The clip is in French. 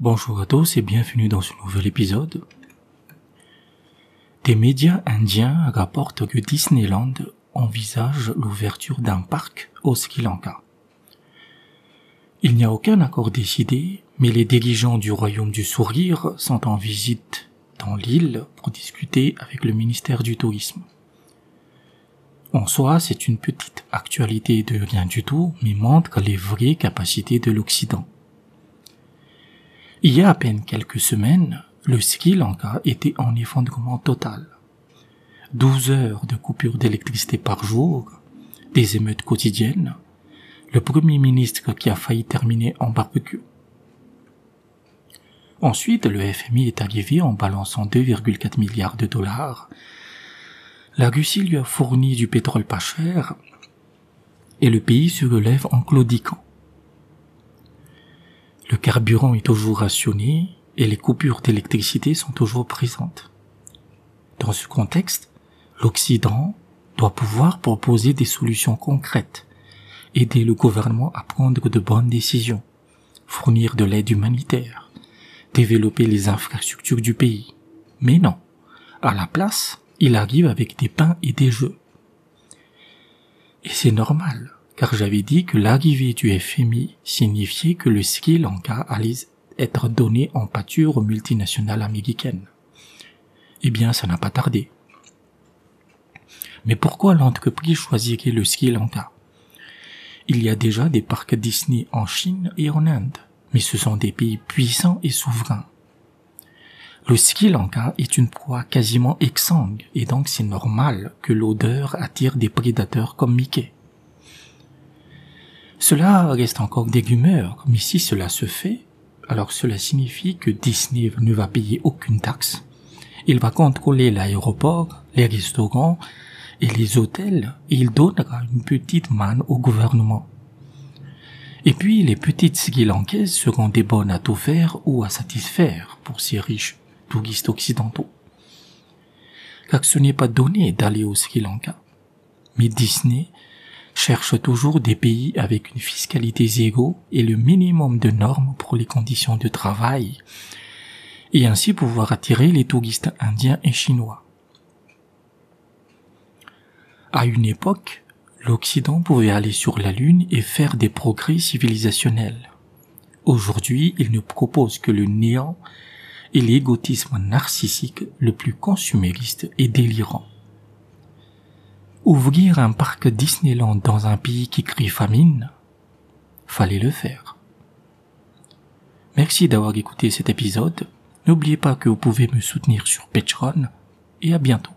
Bonjour à tous et bienvenue dans ce nouvel épisode. Des médias indiens rapportent que Disneyland envisage l'ouverture d'un parc au Sri Lanka. Il n'y a aucun accord décidé, mais les dirigeants du Royaume du Sourire sont en visite dans l'île pour discuter avec le ministère du Tourisme. En soi, c'est une petite actualité de rien du tout, mais montre les vraies capacités de l'Occident. Il y a à peine quelques semaines, le Sri Lanka était en effondrement total. 12 heures de coupure d'électricité par jour, des émeutes quotidiennes, le Premier ministre qui a failli terminer en barbecue. Ensuite, le FMI est arrivé en balançant 2,4 milliards de dollars. La Russie lui a fourni du pétrole pas cher et le pays se relève en claudiquant. Le carburant est toujours rationné et les coupures d'électricité sont toujours présentes. Dans ce contexte, l'Occident doit pouvoir proposer des solutions concrètes, aider le gouvernement à prendre de bonnes décisions, fournir de l'aide humanitaire, développer les infrastructures du pays. Mais non, à la place, il arrive avec des pains et des jeux. Et c'est normal. Car j'avais dit que l'arrivée du FMI signifiait que le Sri Lanka allait être donné en pâture aux multinationales américaines. Eh bien, ça n'a pas tardé. Mais pourquoi l'entreprise choisirait le Sri Lanka? Il y a déjà des parcs Disney en Chine et en Inde, mais ce sont des pays puissants et souverains. Le Sri Lanka est une proie quasiment exsangue, et donc c'est normal que l'odeur attire des prédateurs comme Mickey. Cela reste encore des rumeurs, mais si cela se fait, alors cela signifie que Disney ne va payer aucune taxe. Il va contrôler l'aéroport, les restaurants et les hôtels, et il donnera une petite manne au gouvernement. Et puis les petites Sri Lankaises seront des bonnes à tout faire ou à satisfaire pour ces riches touristes occidentaux. Car ce n'est pas donné d'aller au Sri Lanka. Mais Disney cherche toujours des pays avec une fiscalité zéro et le minimum de normes pour les conditions de travail, et ainsi pouvoir attirer les touristes indiens et chinois. À une époque, l'Occident pouvait aller sur la Lune et faire des progrès civilisationnels. Aujourd'hui, il ne propose que le néant et l'égotisme narcissique le plus consumériste et délirant. Ouvrir un parc Disneyland dans un pays qui crie famine, fallait le faire. Merci d'avoir écouté cet épisode. N'oubliez pas que vous pouvez me soutenir sur Patreon et à bientôt.